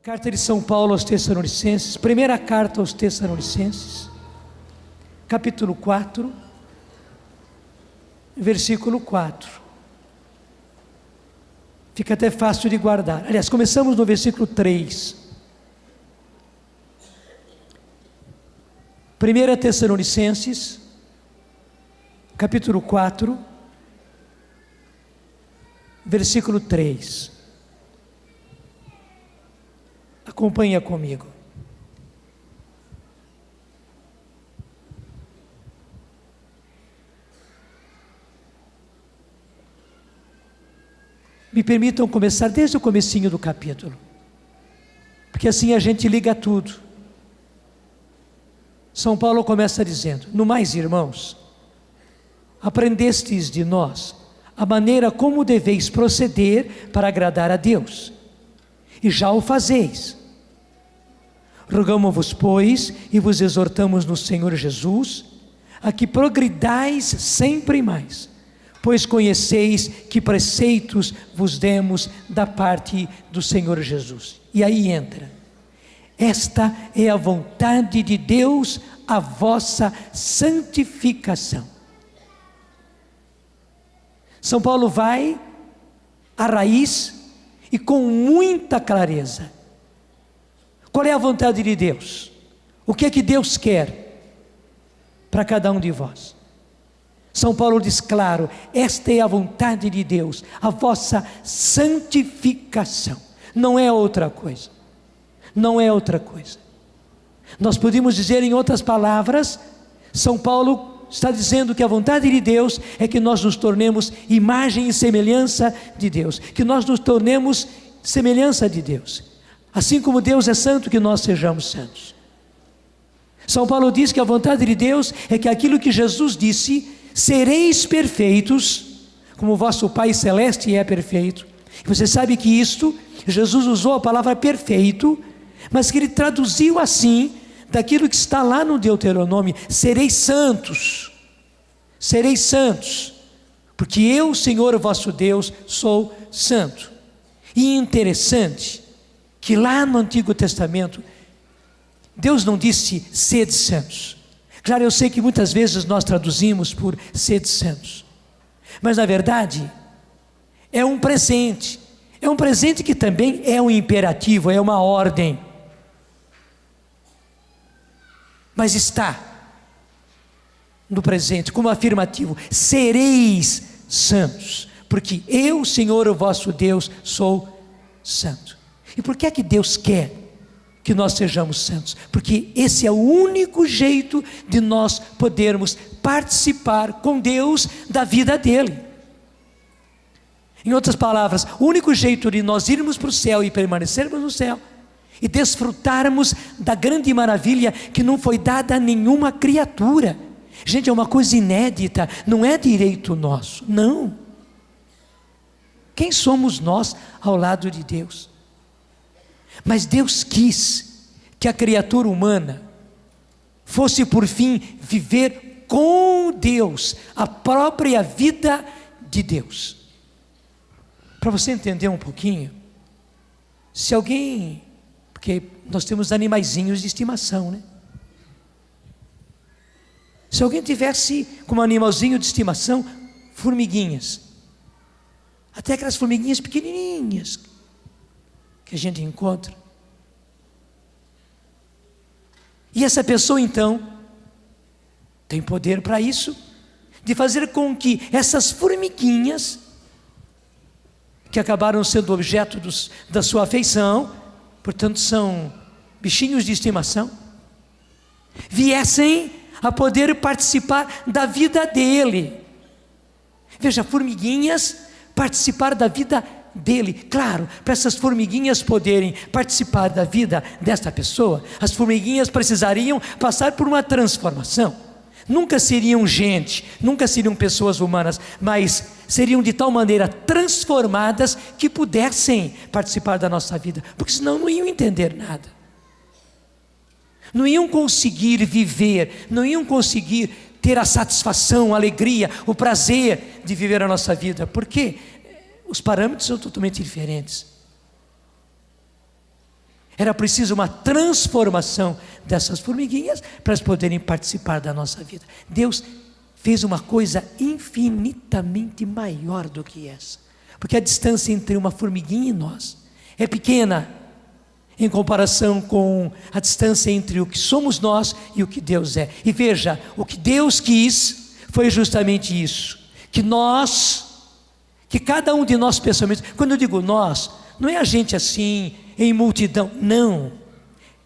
Carta de São Paulo aos Tessalonicenses, primeira carta aos Tessalonicenses, capítulo 4, versículo 4. Fica até fácil de guardar. Aliás, começamos no versículo 3. 1 Tessalonicenses, capítulo 4, versículo 3. Acompanha comigo. Me permitam começar desde o comecinho do capítulo, porque assim a gente liga tudo. São Paulo começa dizendo: no mais, irmãos, aprendestes de nós a maneira como deveis proceder para agradar a Deus, e já o fazeis. Rogamo-vos, pois, e vos exortamos no Senhor Jesus, a que progridais sempre mais, pois conheceis que preceitos vos demos da parte do Senhor Jesus. E aí entra: esta é a vontade de Deus, a vossa santificação. São Paulo vai à raiz e com muita clareza. Qual é a vontade de Deus? O que é que Deus quer para cada um de vós? São Paulo diz claro: esta é a vontade de Deus, a vossa santificação. Não é outra coisa. Não é outra coisa. Nós podemos dizer em outras palavras, São Paulo está dizendo que a vontade de Deus é que nós nos tornemos imagem e semelhança de Deus, que nós nos tornemos semelhança de Deus. Assim como Deus é santo, que nós sejamos santos. São Paulo diz que a vontade de Deus é que aquilo que Jesus disse: sereis perfeitos, como o vosso Pai Celeste é perfeito. E você sabe que isto, Jesus usou a palavra perfeito, mas que ele traduziu assim, daquilo que está lá no Deuteronômio: sereis santos, porque eu, Senhor vosso Deus, sou santo. E interessante que lá no Antigo Testamento, Deus não disse sede santos. Claro, eu sei que muitas vezes nós traduzimos por sede santos, mas na verdade é um presente que também é um imperativo, é uma ordem. Mas está no presente como afirmativo: sereis santos, porque eu, Senhor, o vosso Deus, sou santo. E por que é que Deus quer que nós sejamos santos? Porque esse é o único jeito de nós podermos participar com Deus da vida dele. Em outras palavras, o único jeito de nós irmos para o céu e permanecermos no céu e desfrutarmos da grande maravilha que não foi dada a nenhuma criatura. Gente, é uma coisa inédita, não é direito nosso, não. Quem somos nós ao lado de Deus? Mas Deus quis que a criatura humana fosse por fim viver com Deus, a própria vida de Deus. Para você entender um pouquinho, se alguém, porque nós temos animaizinhos de estimação, né? Se alguém tivesse como animalzinho de estimação formiguinhas, até aquelas formiguinhas pequenininhas que a gente encontra, e essa pessoa então tem poder para isso, de fazer com que essas formiguinhas, que acabaram sendo objeto da sua afeição, portanto são bichinhos de estimação, viessem a poder participar da vida dele. Veja, formiguinhas participar da vida dele. Claro, para essas formiguinhas poderem participar da vida desta pessoa, as formiguinhas precisariam passar por uma transformação. Nunca seriam gente, nunca seriam pessoas humanas, mas seriam de tal maneira transformadas que pudessem participar da nossa vida, porque senão não iam entender nada, não iam conseguir viver, não iam conseguir ter a satisfação, a alegria, o prazer de viver a nossa vida, porque os parâmetros são totalmente diferentes. Era preciso uma transformação dessas formiguinhas para elas poderem participar da nossa vida. Deus fez uma coisa infinitamente maior do que essa, porque a distância entre uma formiguinha e nós é pequena em comparação com a distância entre o que somos nós e o que Deus é. E veja, o que Deus quis foi justamente isso, que cada um de nós pessoalmente, quando eu digo nós, não é a gente assim, em multidão, não,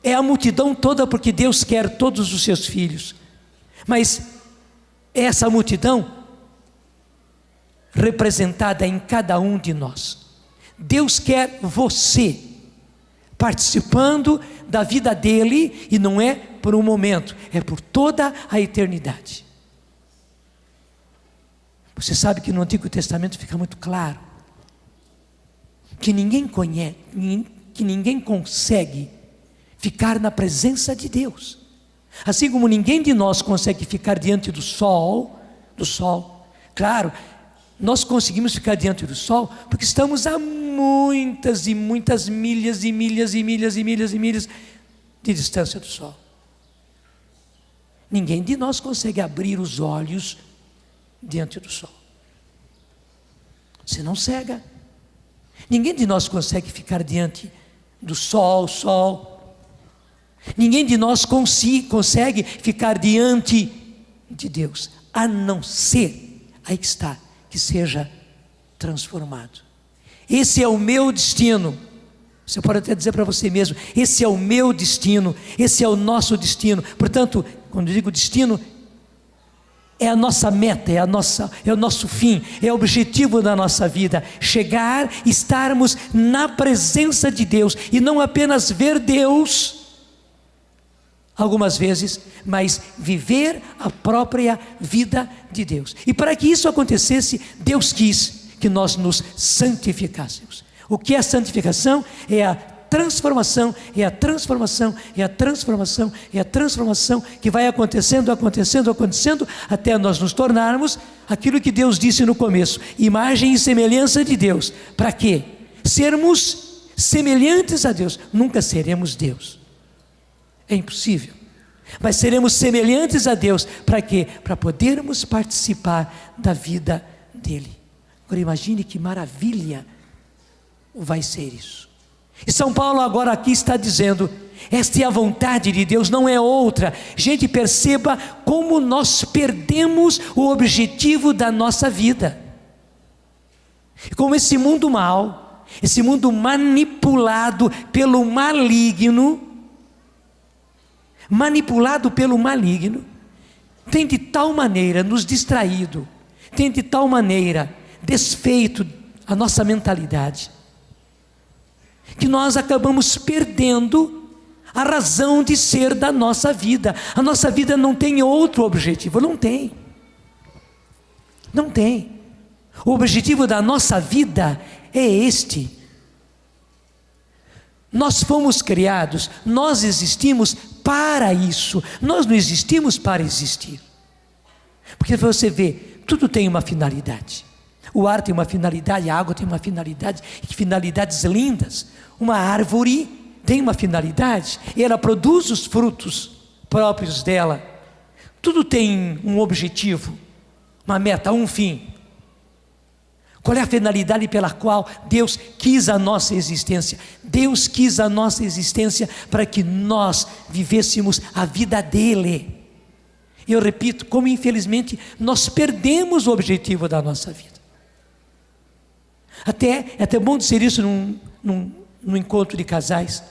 é a multidão toda, porque Deus quer todos os seus filhos, mas essa multidão representada em cada um de nós. Deus quer você participando da vida dele, e não é por um momento, é por toda a eternidade. Você sabe que no Antigo Testamento fica muito claro que ninguém conhece, que ninguém consegue ficar na presença de Deus, assim como ninguém de nós consegue ficar diante do sol. Claro, nós conseguimos ficar diante do sol porque estamos a muitas e muitas milhas e milhas e milhas e milhas e milhas de distância do sol. Ninguém de nós consegue abrir os olhos diante do sol. Você não cega. Ninguém de nós consegue ficar diante do sol. Ninguém de nós consegue ficar diante de Deus, a não ser, aí que está, que seja transformado. Esse é o meu destino. Você pode até dizer para você mesmo: esse é o meu destino, esse é o nosso destino. Portanto, quando eu digo destino, é a nossa meta, é o nosso fim, é o objetivo da nossa vida, chegar, estarmos na presença de Deus, e não apenas ver Deus algumas vezes, mas viver a própria vida de Deus. E para que isso acontecesse, Deus quis que nós nos santificássemos. O que é santificação? É a transformação, é a transformação, é a transformação, é a transformação que vai acontecendo, até nós nos tornarmos aquilo que Deus disse no começo: imagem e semelhança de Deus. Para quê? Sermos semelhantes a Deus. Nunca seremos Deus, é impossível, mas seremos semelhantes a Deus. Para quê? Para podermos participar da vida dele. Agora imagine que maravilha vai ser isso. E São Paulo agora aqui está dizendo: esta é a vontade de Deus, não é outra. Gente, perceba como nós perdemos o objetivo da nossa vida, como esse mundo mau, esse mundo manipulado pelo maligno, tem de tal maneira nos distraído, tem de tal maneira desfeito a nossa mentalidade, que nós acabamos perdendo a razão de ser da nossa vida. A nossa vida não tem outro objetivo, não tem. O objetivo da nossa vida é este. Nós fomos criados, nós existimos para isso, nós não existimos para existir. Porque você vê, tudo tem uma finalidade. O ar tem uma finalidade, a água tem uma finalidade, e finalidades lindas. Uma árvore tem uma finalidade, e ela produz os frutos próprios dela. Tudo tem um objetivo, uma meta, um fim. Qual é a finalidade pela qual Deus quis a nossa existência? Deus quis a nossa existência para que nós vivêssemos a vida dele. Eu repito, como infelizmente nós perdemos o objetivo da nossa vida. É até bom dizer isso num encontro de casais.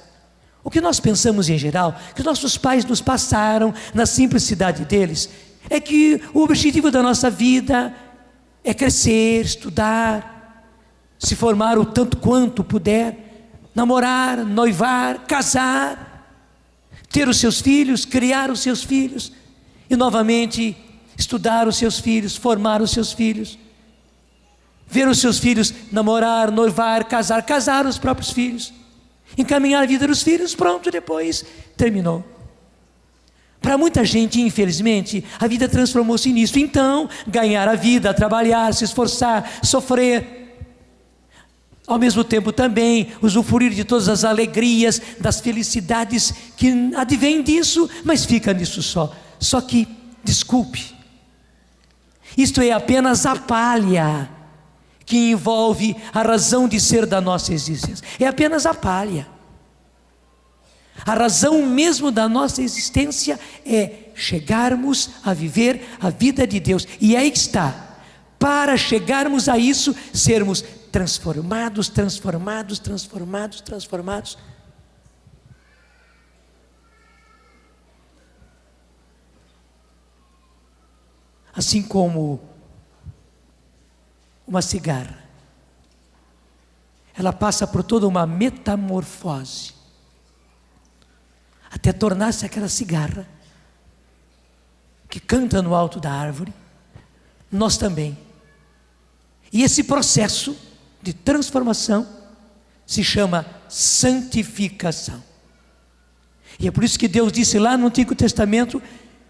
O que nós pensamos em geral, que nossos pais nos passaram na simplicidade deles, é que o objetivo da nossa vida é crescer, estudar, se formar o tanto quanto puder, namorar, noivar, casar, ter os seus filhos, criar os seus filhos, e novamente estudar os seus filhos, formar os seus filhos, ver os seus filhos namorar, noivar, casar os próprios filhos, encaminhar a vida dos filhos, pronto, depois terminou. Para muita gente, infelizmente, a vida transformou-se nisso. Então, ganhar a vida, trabalhar, se esforçar, sofrer, ao mesmo tempo também usufruir de todas as alegrias, das felicidades que advêm disso, mas fica nisso só. Só que, desculpe, isto é apenas a palha que envolve a razão de ser da nossa existência. É apenas a palha. A razão mesmo da nossa existência é chegarmos a viver a vida de Deus. E aí está. Para chegarmos a isso, sermos transformados. Assim como uma cigarra, ela passa por toda uma metamorfose, até tornar-se aquela cigarra que canta no alto da árvore. Nós também. E esse processo de transformação se chama santificação. E é por isso que Deus disse lá no Antigo Testamento: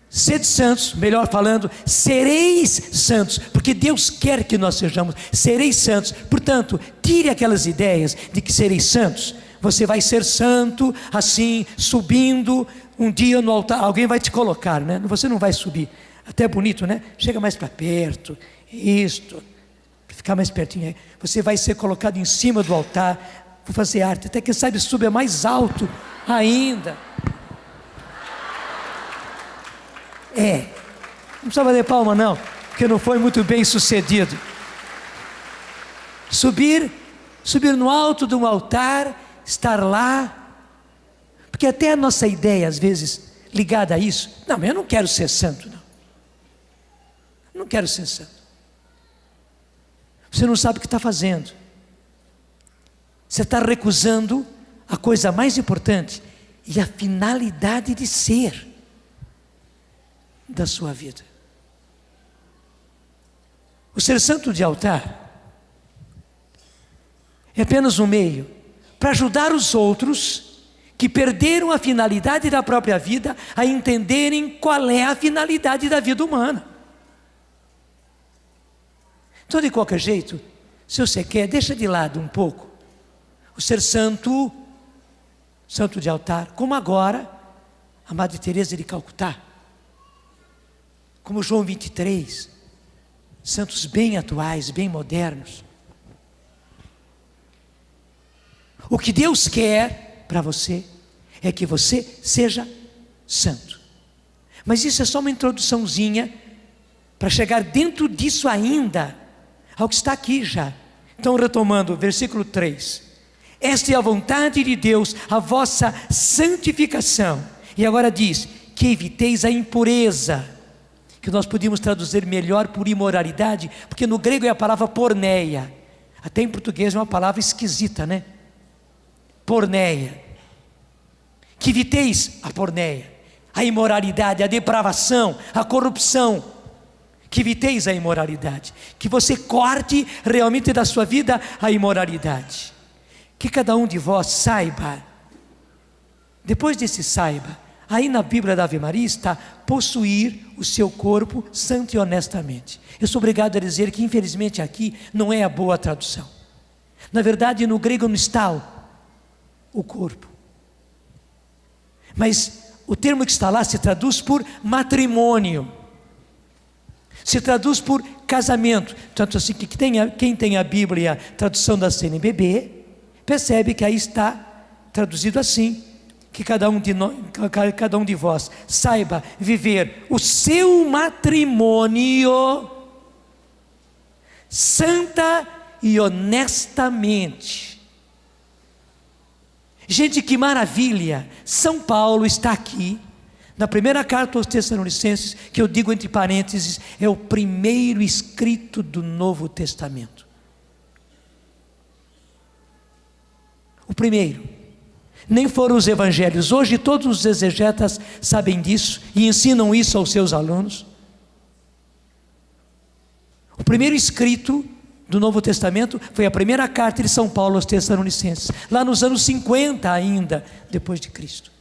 sede santos, melhor falando, sereis santos, porque Deus quer que nós sejamos, sereis santos. Portanto, tire aquelas ideias de que sereis santos. Você vai ser santo assim, subindo um dia no altar, alguém vai te colocar, né? Você não vai subir, até é bonito, né? Chega mais para perto, isto, para ficar mais pertinho aí. Você vai ser colocado em cima do altar, vou fazer arte, até quem sabe suba mais alto ainda. Não precisa bater palma não, porque não foi muito bem sucedido. Subir no alto de um altar, estar lá, porque até a nossa ideia às vezes ligada a isso, não, mas eu não quero ser santo, não quero ser santo. Você não sabe o que está fazendo, você está recusando a coisa mais importante e a finalidade de ser da sua vida. O ser santo de altar é apenas um meio para ajudar os outros que perderam a finalidade da própria vida a entenderem qual é a finalidade da vida humana. Então, de qualquer jeito, se você quer, deixa de lado um pouco o ser santo de altar, como agora a Madre Teresa de Calcutá, como João 23, santos bem atuais, bem modernos. O que Deus quer para você é que você seja santo. Mas isso é só uma introduçãozinha para chegar dentro disso ainda ao que está aqui já. Então, retomando, versículo 3. Esta é a vontade de Deus, a vossa santificação. E agora diz, que eviteis a impureza, que nós podíamos traduzir melhor por imoralidade, porque no grego é a palavra porneia. Até em português é uma palavra esquisita, né? Porneia. Que eviteis a porneia, a imoralidade, a depravação, a corrupção. Que eviteis a imoralidade, que você corte realmente da sua vida a imoralidade. Que cada um de vós saiba, depois desse saiba, aí na Bíblia da Ave Maria está possuir o seu corpo santo e honestamente. Eu sou obrigado a dizer que infelizmente aqui não é a boa tradução. Na verdade no grego não está o corpo, mas o termo que está lá se traduz por matrimônio, se traduz por casamento. Tanto assim que quem tem a Bíblia, a tradução da CNBB, percebe que aí está traduzido assim, que cada um de vós saiba viver o seu matrimônio santa e honestamente. Gente, que maravilha! São Paulo está aqui na primeira carta aos Tessalonicenses, que eu digo entre parênteses, é o primeiro escrito do Novo Testamento. O primeiro. Nem foram os evangelhos. Hoje todos os exegetas sabem disso e ensinam isso aos seus alunos. O primeiro escrito do Novo Testamento foi a primeira carta de São Paulo aos Tessalonicenses, lá nos anos 50 ainda, depois de Cristo.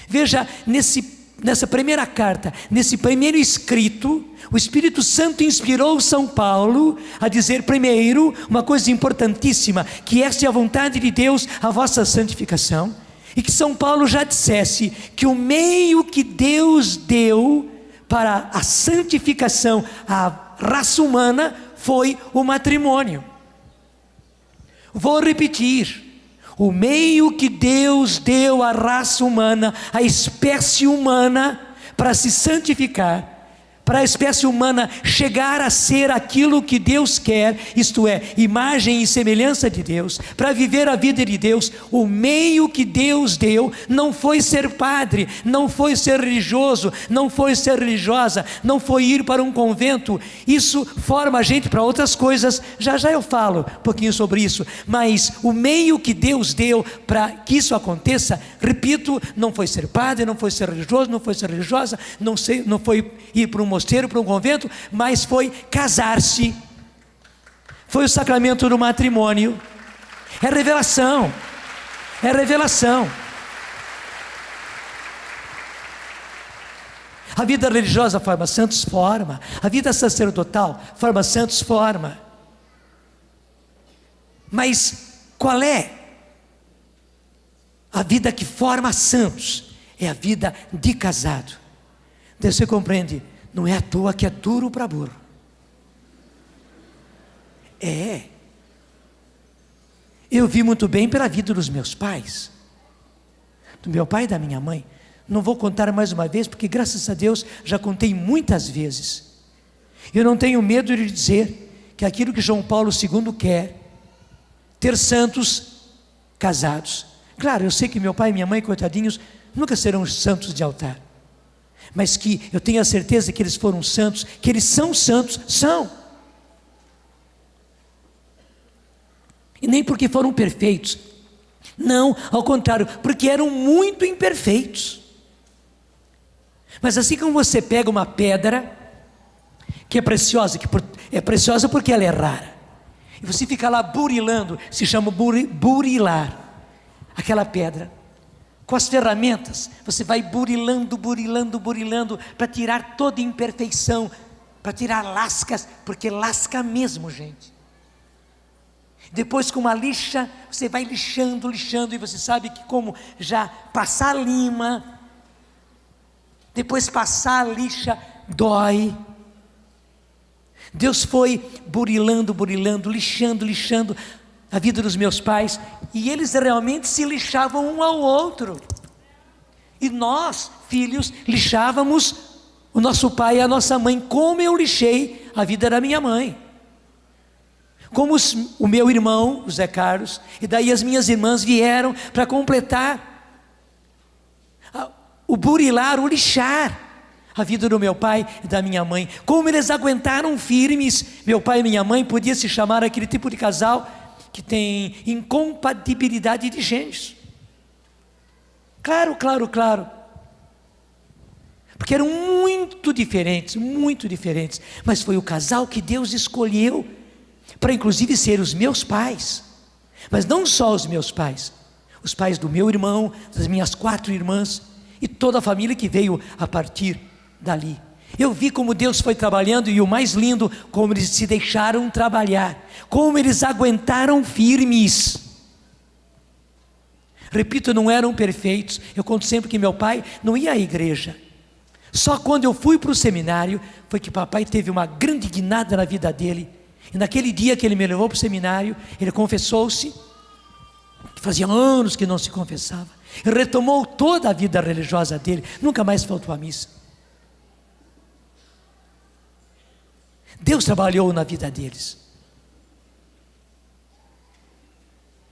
Veja, nesse nessa primeira carta, nesse primeiro escrito, o Espírito Santo inspirou São Paulo a dizer primeiro uma coisa importantíssima, que esta é a vontade de Deus, a vossa santificação, e que São Paulo já dissesse que o meio que Deus deu para a santificação à raça humana foi o matrimônio. Vou repetir: o meio que Deus deu à raça humana, à espécie humana, para se santificar, para a espécie humana chegar a ser aquilo que Deus quer, isto é, imagem e semelhança de Deus, para viver a vida de Deus, o meio que Deus deu não foi ser padre, não foi ser religioso, não foi ser religiosa, não foi ir para um convento. Isso forma a gente para outras coisas, já já eu falo um pouquinho sobre isso, mas o meio que Deus deu para que isso aconteça, repito, não foi ser padre, não foi ser religioso, não foi ser religiosa, não foi ir para um mosteiro, para um convento, mas foi casar-se. Foi o sacramento do matrimônio. É revelação. É revelação. A vida religiosa forma santos, forma. A vida sacerdotal forma santos, forma. Mas qual é a vida que forma santos? É a vida de casado. Daí você compreende? Não é à toa que é duro para burro. Eu vi muito bem pela vida dos meus pais, do meu pai e da minha mãe. Não vou contar mais uma vez, porque graças a Deus já contei muitas vezes. Eu não tenho medo de dizer que aquilo que João Paulo II quer, ter santos casados. Claro, eu sei que meu pai e minha mãe, coitadinhos, nunca serão santos de altar, mas que eu tenho a certeza que eles foram santos, que eles são santos, são. E nem porque foram perfeitos, não, ao contrário, porque eram muito imperfeitos. Mas assim como você pega uma pedra, que é preciosa, é preciosa porque ela é rara, e você fica lá burilando, se chama burilar, aquela pedra, com as ferramentas, você vai burilando, para tirar toda imperfeição, para tirar lascas, porque lasca mesmo, gente. Depois com uma lixa, você vai lixando, e você sabe que como já passar lima, depois passar a lixa, dói. Deus foi burilando, lixando a vida dos meus pais, e eles realmente se lixavam um ao outro, e nós, filhos, lixávamos o nosso pai e a nossa mãe, como eu lixei a vida da minha mãe, como o meu irmão, o Zé Carlos, e daí as minhas irmãs vieram para completar o burilar, o lixar a vida do meu pai e da minha mãe, como eles aguentaram firmes. Meu pai e minha mãe podia se chamar aquele tipo de casal que tem incompatibilidade de gêneros. Claro, porque eram muito diferentes, mas foi o casal que Deus escolheu para inclusive ser os meus pais, mas não só os meus pais, os pais do meu irmão, das minhas 4 irmãs e toda a família que veio a partir dali. Eu vi como Deus foi trabalhando, e o mais lindo, como eles se deixaram trabalhar, como eles aguentaram firmes. Repito, não eram perfeitos. Eu conto sempre que meu pai não ia à igreja. Só quando eu fui para o seminário, foi que papai teve uma grande guinada na vida dele. E naquele dia que ele me levou para o seminário, ele confessou-se, que fazia anos que não se confessava, e retomou toda a vida religiosa dele, nunca mais faltou à missa. Deus trabalhou na vida deles.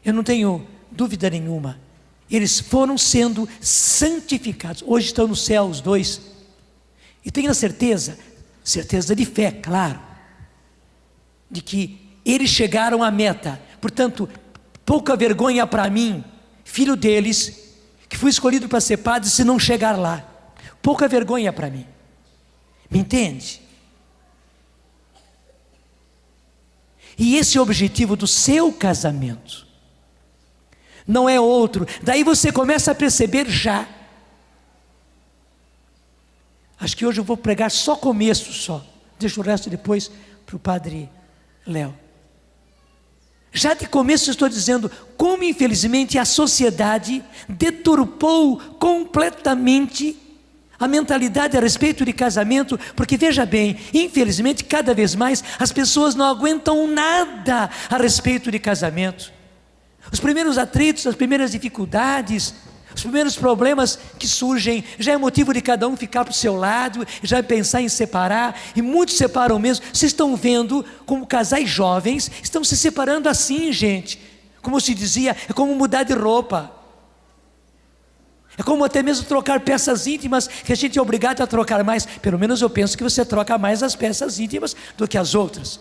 Eu não tenho dúvida nenhuma, eles foram sendo santificados. Hoje estão no céu os dois, e tenho a certeza de fé, claro, de que eles chegaram à meta. Portanto, pouca vergonha para mim, filho deles, que fui escolhido para ser padre, se não chegar lá. Pouca vergonha para mim, me entende? E esse é o objetivo do seu casamento, não é outro. Daí você começa a perceber já Acho que hoje eu vou pregar só começo só. Deixa o resto depois para o Padre Léo. Já de começo estou dizendo como infelizmente a sociedade deturpou completamente a mentalidade a respeito de casamento, porque veja bem, infelizmente cada vez mais as pessoas não aguentam nada a respeito de casamento. Os primeiros atritos, as primeiras dificuldades, os primeiros problemas que surgem, já é motivo de cada um ficar para o seu lado, já é pensar em separar, e muitos separam mesmo. Vocês estão vendo como casais jovens estão se separando assim, gente. Como se dizia, é como mudar de roupa. É como até mesmo trocar peças íntimas, que a gente é obrigado a trocar mais. Pelo menos eu penso que você troca mais as peças íntimas do que as outras.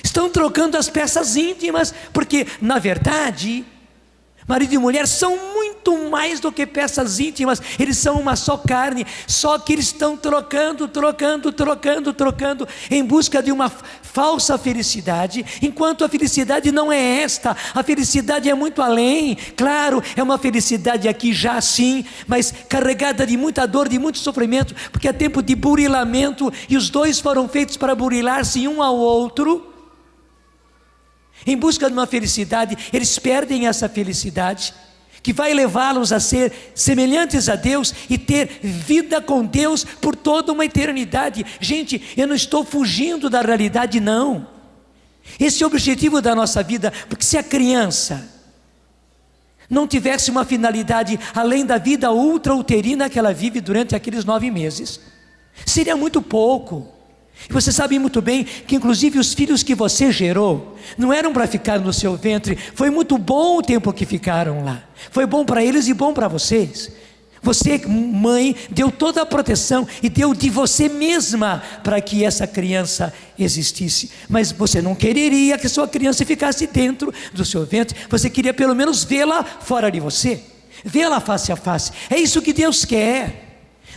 Estão trocando as peças íntimas, porque na verdade marido e mulher são muito mais do que peças íntimas, eles são uma só carne, só que eles estão trocando, em busca de uma falsa felicidade, enquanto a felicidade não é esta, a felicidade é muito além. Claro, é uma felicidade aqui já sim, mas carregada de muita dor, de muito sofrimento, porque é tempo de burilamento, e os dois foram feitos para burilar-se um ao outro. Em busca de uma felicidade, eles perdem essa felicidade, que vai levá-los a ser semelhantes a Deus e ter vida com Deus por toda uma eternidade. Gente, eu não estou fugindo da realidade, não. Esse é o objetivo da nossa vida, porque se a criança não tivesse uma finalidade além da vida ultrauterina que ela vive durante aqueles 9 meses, seria muito pouco. E você sabe muito bem que inclusive os filhos que você gerou não eram para ficar no seu ventre. Foi muito bom o tempo que ficaram lá, foi bom para eles e bom para vocês. Você, mãe, deu toda a proteção e deu de você mesma para que essa criança existisse. Mas você não quereria que sua criança ficasse dentro do seu ventre. Você queria pelo menos vê-la fora de você, vê-la face a face. É isso que Deus quer.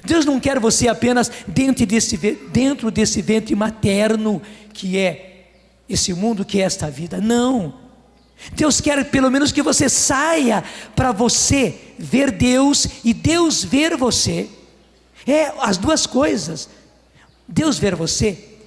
Deus não quer você apenas dentro desse ventre materno, que é esse mundo, que é esta vida. Não. Deus quer pelo menos que você saia para você ver Deus e Deus ver você. É as duas coisas. Deus ver você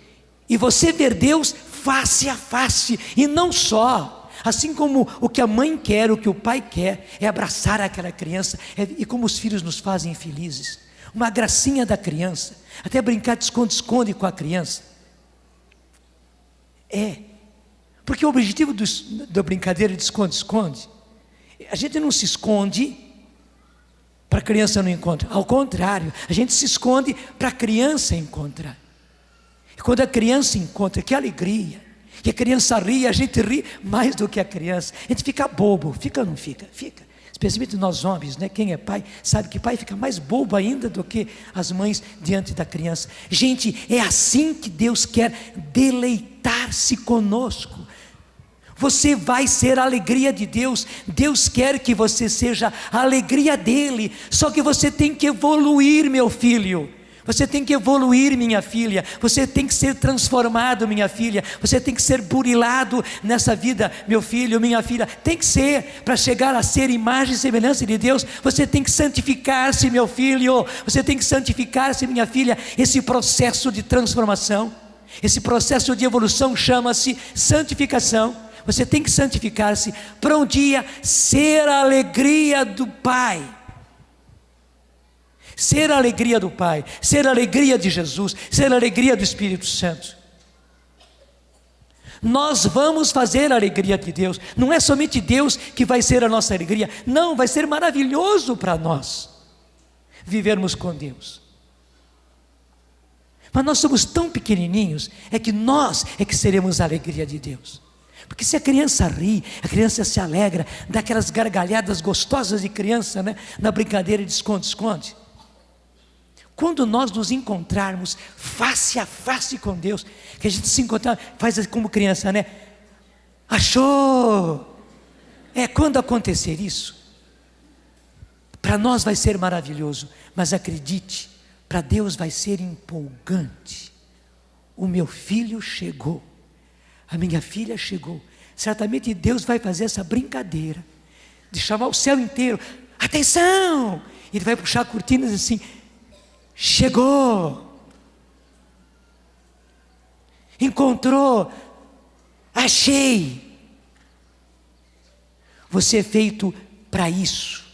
e você ver Deus face a face. E não só. Assim como o que a mãe quer, o que o pai quer, é abraçar aquela criança. E como os filhos nos fazem felizes. Uma gracinha da criança, até brincar de esconde-esconde com a criança. Porque o objetivo da brincadeira de esconde-esconde, a gente não se esconde para a criança não encontrar. Ao contrário, a gente se esconde para a criança encontrar. E quando a criança encontra, que alegria. E a criança ri, a gente ri mais do que a criança. A gente fica bobo, fica ou não fica? Fica. Especialmente nós homens, né? Quem é pai sabe que pai fica mais bobo ainda do que as mães diante da criança. Gente, é assim que Deus quer deleitar-se conosco. Você vai ser a alegria de Deus. Deus quer que você seja a alegria dele. Só que você tem que evoluir, meu filho. Você tem que evoluir, minha filha. Você tem que ser transformado, minha filha. Você tem que ser burilado nessa vida, meu filho, minha filha. Tem que ser, para chegar a ser imagem e semelhança de Deus. Você tem que santificar-se, meu filho. Você tem que santificar-se, minha filha. Esse processo de transformação, esse processo de evolução chama-se santificação. Você tem que santificar-se para um dia ser a alegria do Pai. Ser a alegria do Pai, ser a alegria de Jesus, ser a alegria do Espírito Santo. Nós vamos fazer a alegria de Deus. Não é somente Deus que vai ser a nossa alegria. Não, vai ser maravilhoso para nós vivermos com Deus. Mas nós somos tão pequenininhos, é que nós é que seremos a alegria de Deus. Porque se a criança ri, a criança se alegra, dá aquelas gargalhadas gostosas de criança, né? Na brincadeira de esconde-esconde. Quando nós nos encontrarmos face a face com Deus, que a gente se encontrar, faz como criança, né? Achou! Quando acontecer isso, para nós vai ser maravilhoso, mas acredite, para Deus vai ser empolgante. O meu filho chegou, a minha filha chegou. Certamente Deus vai fazer essa brincadeira de chamar o céu inteiro. Atenção! Ele vai puxar cortinas assim. chegou, encontrou, achei. Você é feito para isso,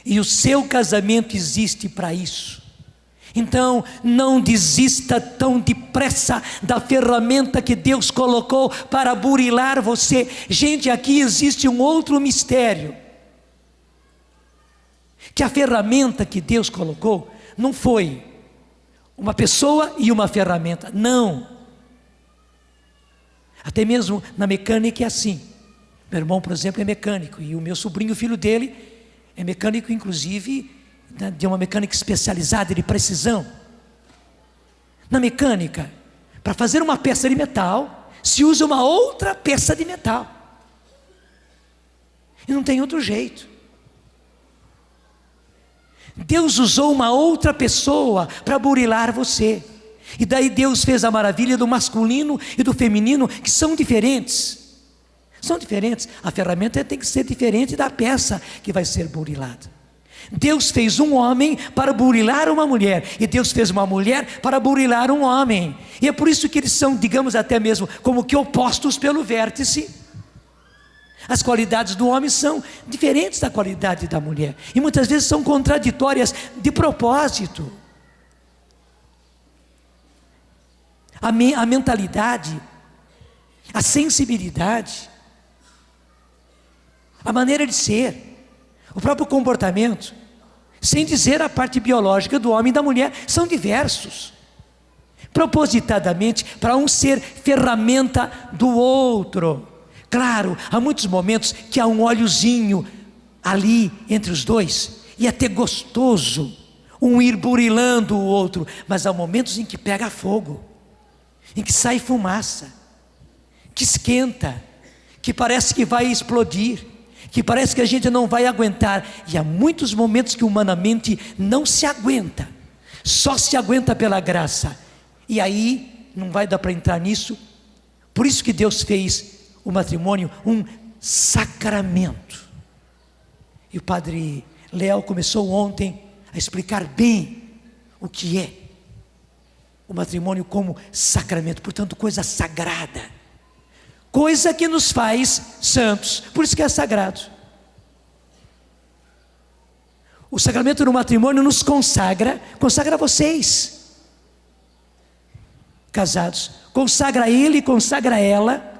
e o seu casamento existe para isso. Então, não desista tão depressa da ferramenta que Deus colocou para burilar você. Gente, aqui existe um outro mistério, que a ferramenta que Deus colocou não foi uma pessoa e uma ferramenta, não. Até mesmo na mecânica é assim. Meu irmão, por exemplo, é mecânico, e o meu sobrinho, o filho dele, é mecânico, inclusive de uma mecânica especializada de precisão. Na mecânica, para fazer uma peça de metal, se usa uma outra peça de metal, e não tem outro jeito. Deus usou uma outra pessoa para burilar você, e daí Deus fez a maravilha do masculino e do feminino, que são diferentes. São diferentes, a ferramenta tem que ser diferente da peça que vai ser burilada. Deus fez um homem para burilar uma mulher, e Deus fez uma mulher para burilar um homem, e é por isso que eles são, digamos, até mesmo como que opostos pelo vértice. As qualidades do homem são diferentes da qualidade da mulher, e muitas vezes são contraditórias de propósito. A mentalidade, a sensibilidade, a maneira de ser, o próprio comportamento, sem dizer a parte biológica do homem e da mulher, são diversos, propositadamente, para um ser ferramenta do outro. Claro, há muitos momentos que há um óleozinho ali entre os dois, e é até gostoso um ir burilando o outro, mas há momentos em que pega fogo, em que sai fumaça, que esquenta, que parece que vai explodir, que parece que a gente não vai aguentar. E há muitos momentos que humanamente não se aguenta, só se aguenta pela graça, e aí não vai dar para entrar nisso. Por isso que Deus fez o matrimônio um sacramento, e o padre Léo começou ontem a explicar bem o que é o matrimônio como sacramento, portanto coisa sagrada, coisa que nos faz santos, por isso que é sagrado. O sacramento do matrimônio nos consagra vocês, casados, consagra ele, consagra ela,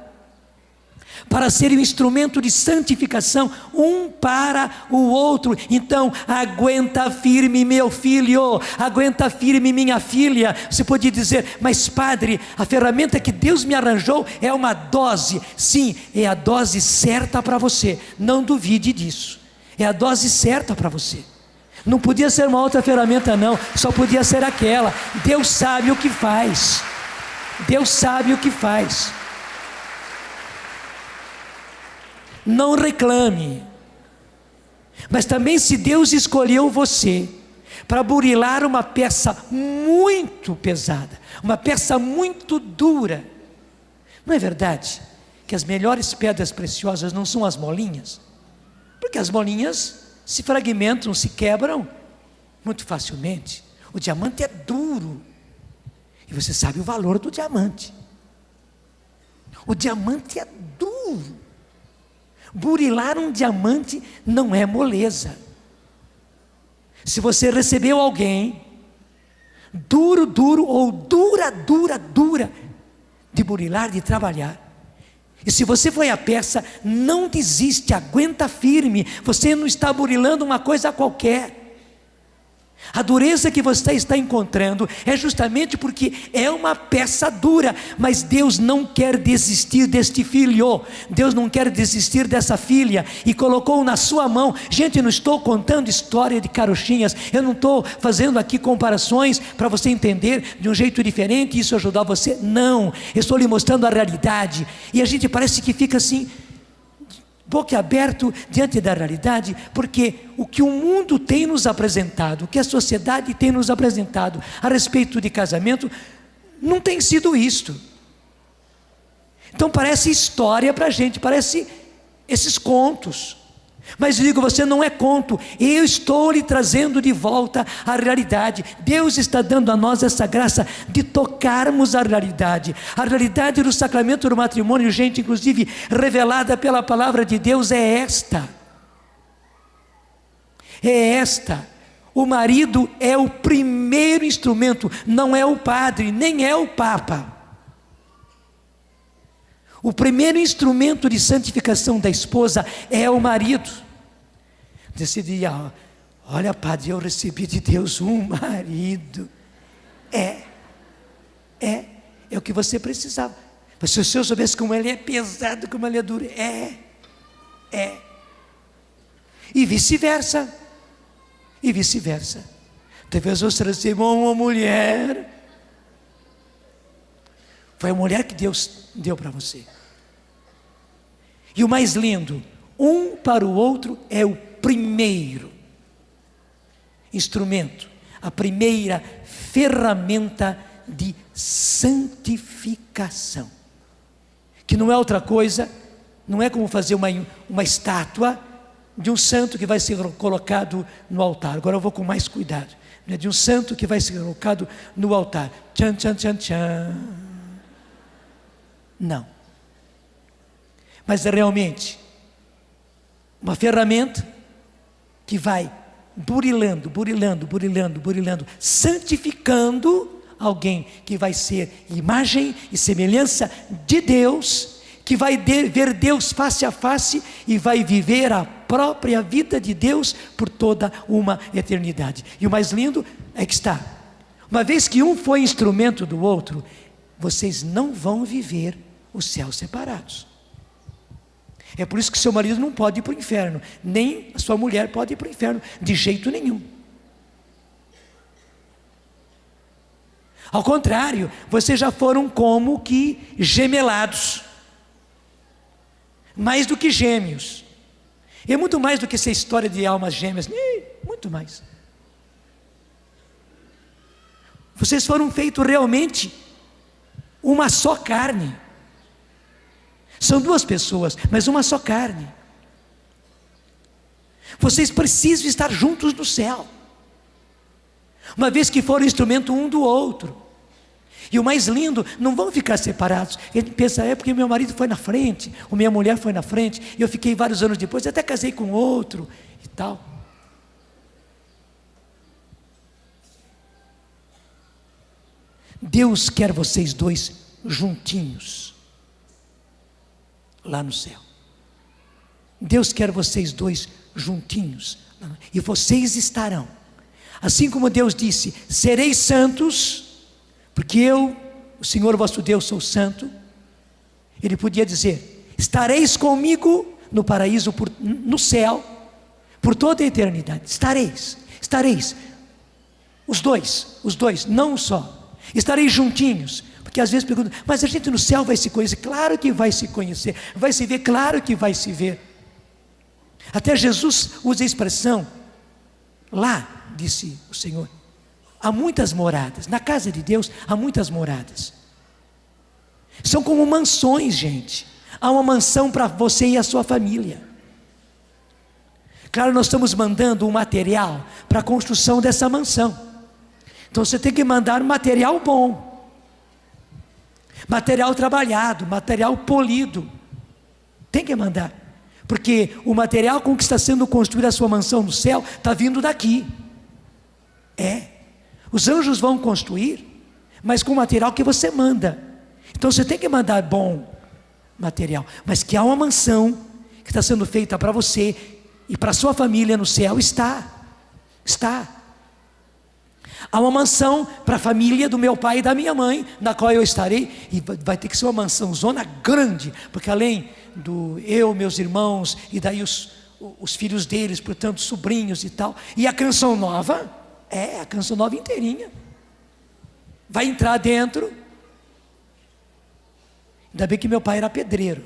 para ser um instrumento de santificação um para o outro. Então, aguenta firme, meu filho, aguenta firme, minha filha. Você pode dizer, mas padre, a ferramenta que Deus me arranjou é uma dose. Sim, é a dose certa para você, não duvide disso, é a dose certa para você. Não podia ser uma outra ferramenta não, só podia ser aquela. Deus sabe o que faz, Deus sabe o que faz. Não reclame. Mas também, se Deus escolheu você para burilar uma peça muito pesada, uma peça muito dura, não é verdade que as melhores pedras preciosas não são as molinhas? Porque as molinhas se fragmentam, se quebram muito facilmente. O diamante é duro, e você sabe o valor do diamante. O diamante é duro. Burilar um diamante não é moleza. Se você recebeu alguém duro ou dura de burilar, de trabalhar, e se você foi a peça, não desiste, aguenta firme. Você não está burilando uma coisa qualquer. A dureza que você está encontrando é justamente porque é uma peça dura, mas Deus não quer desistir deste filho, Deus não quer desistir dessa filha, e colocou na sua mão. Gente, eu não estou contando história de carochinhas, eu não estou fazendo aqui comparações para você entender de um jeito diferente e isso ajudar você, não, eu estou lhe mostrando a realidade, e a gente parece que fica assim, boca aberto diante da realidade, porque o que o mundo tem nos apresentado, o que a sociedade tem nos apresentado a respeito de casamento, não tem sido isto. Então parece história para a gente, parece esses contos, Mas digo, você não é conto, eu estou lhe trazendo de volta a realidade. Deus está dando a nós essa graça de tocarmos a realidade do sacramento do matrimônio, gente, inclusive revelada pela palavra de Deus, é esta. O marido é o primeiro instrumento, não é o padre, nem é o papa. O primeiro instrumento de santificação da esposa é o marido. Decidia, olha padre, eu recebi de Deus um marido. É o que você precisava. Mas se o senhor soubesse como ele é pesado, como ele é duro, e vice-versa. Talvez você receba uma mulher. Foi a mulher que Deus deu para você. E o mais lindo, um para o outro é o primeiro instrumento, a primeira ferramenta de santificação, que não é outra coisa, não é como fazer uma estátua de um santo que vai ser colocado no altar. Agora eu vou com mais cuidado, né? De um santo que vai ser colocado no altar. Tchan, tchan, tchan, tchan. Não. Mas é realmente uma ferramenta que vai burilando, santificando alguém que vai ser imagem e semelhança de Deus, que vai ver Deus face a face e vai viver a própria vida de Deus por toda uma eternidade. E o mais lindo é que está, uma vez que um foi instrumento do outro, vocês não vão viver os céus separados. É por isso que seu marido não pode ir para o inferno, nem a sua mulher pode ir para o inferno, de jeito nenhum. Ao contrário, vocês já foram como que gemelados, mais do que gêmeos. E é muito mais do que essa história de almas gêmeas, muito mais. Vocês foram feitos realmente uma só carne. São duas pessoas, mas uma só carne. Vocês precisam estar juntos no céu, uma vez que foram instrumento um do outro. E o mais lindo, não vão ficar separados. A gente pensa, porque meu marido foi na frente, ou minha mulher foi na frente, e eu fiquei vários anos depois, até casei com outro e tal. Deus quer vocês dois juntinhos lá no céu. Deus quer vocês dois juntinhos, e vocês estarão, assim como Deus disse, sereis santos, porque eu, o Senhor vosso Deus, sou santo. Ele podia dizer, estareis comigo no paraíso, no céu, por toda a eternidade. Estareis, os dois, não um só. Estareis juntinhos. Porque às vezes perguntam, mas a gente no céu vai se conhecer? Claro que vai se conhecer, vai se ver, claro que vai se ver. Até Jesus usa a expressão, lá, disse o Senhor, há muitas moradas, na casa de Deus há muitas moradas. São como mansões, gente. Há uma mansão para você e a sua família. Claro, nós estamos mandando um material para a construção dessa mansão. Então você tem que mandar um material bom, material trabalhado, material polido. Tem que mandar, porque o material com que está sendo construída a sua mansão no céu está vindo daqui. Os anjos vão construir, mas com o material que você manda. Então você tem que mandar bom material, mas que há uma mansão que está sendo feita para você e para a sua família no céu. Está. Há uma mansão para a família do meu pai e da minha mãe, na qual eu estarei, e vai ter que ser uma mansão zona grande, porque além do eu, meus irmãos, e daí os filhos deles, portanto sobrinhos e tal, e a Canção Nova, a Canção Nova inteirinha, vai entrar dentro. Ainda bem que meu pai era pedreiro,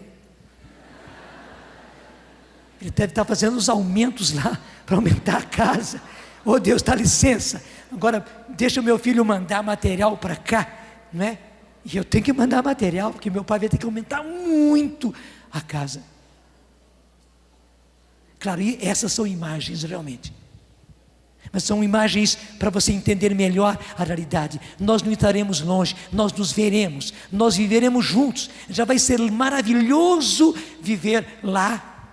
ele deve estar fazendo os aumentos lá, para aumentar a casa. Oh Deus, dá licença, agora deixa o meu filho mandar material para cá, não é? E eu tenho que mandar material, porque meu pai vai ter que aumentar muito a casa. Claro, e essas são imagens realmente. Mas são imagens para você entender melhor a realidade. Nós não estaremos longe, nós nos veremos, nós viveremos juntos. Já vai ser maravilhoso viver lá,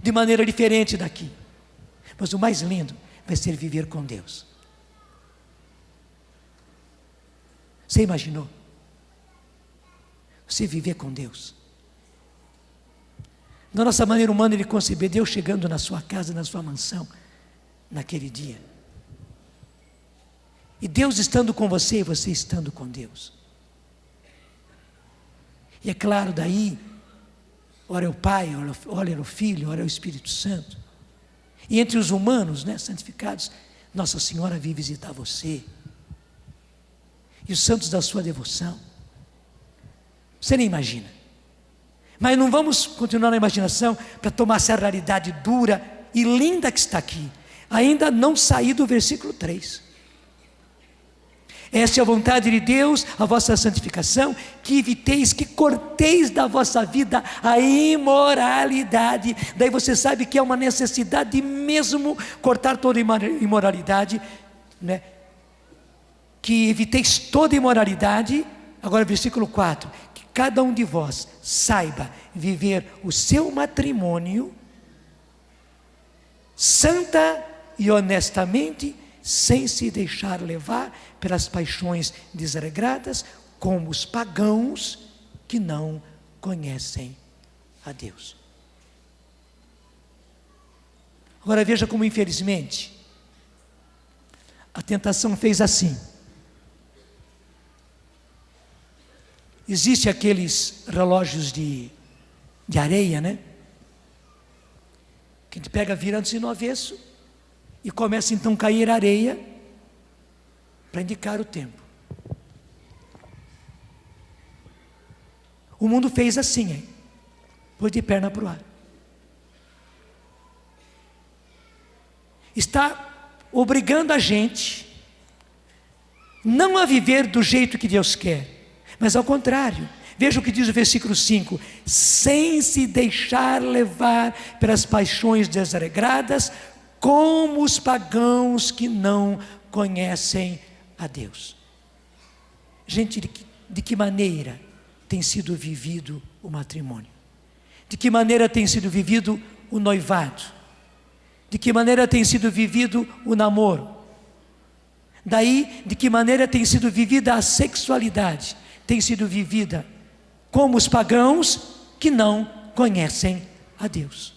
de maneira diferente daqui. Mas o mais lindo vai ser viver com Deus. Você imaginou? Você viver com Deus. Da nossa maneira humana, Ele concebeu Deus chegando na sua casa, na sua mansão, naquele dia. E Deus estando com você e você estando com Deus. E é claro, daí, ora é o Pai, ora é o Filho, ora é o Espírito Santo. E entre os humanos, né, santificados, Nossa Senhora vem visitar você. E os santos da sua devoção. Você nem imagina. Mas não vamos continuar na imaginação para tomar essa realidade dura e linda que está aqui. Ainda não saí do versículo 3. Esta é a vontade de Deus, a vossa santificação, que eviteis, que corteis da vossa vida a imoralidade. Daí você sabe que é uma necessidade mesmo cortar toda imoralidade, né? Que eviteis toda imoralidade. Agora versículo 4, que cada um de vós saiba viver o seu matrimônio santa e honestamente, sem se deixar levar pelas paixões desregradas, como os pagãos que não conhecem a Deus. Agora veja como, infelizmente, a tentação fez assim. Existem aqueles relógios de areia, né? Que a gente pega virando-se no avesso e começa então a cair areia para indicar o tempo. O mundo fez assim, hein? Pôs de perna para o ar. Está obrigando a gente não a viver do jeito que Deus quer, mas ao contrário. Veja o que diz o versículo 5: sem se deixar levar pelas paixões desregradas, como os pagãos que não conhecem a Deus. Gente, de que maneira tem sido vivido o matrimônio? De que maneira tem sido vivido o noivado? De que maneira tem sido vivido o namoro? Daí, de que maneira tem sido vivida a sexualidade? Tem sido vivida como os pagãos que não conhecem a Deus.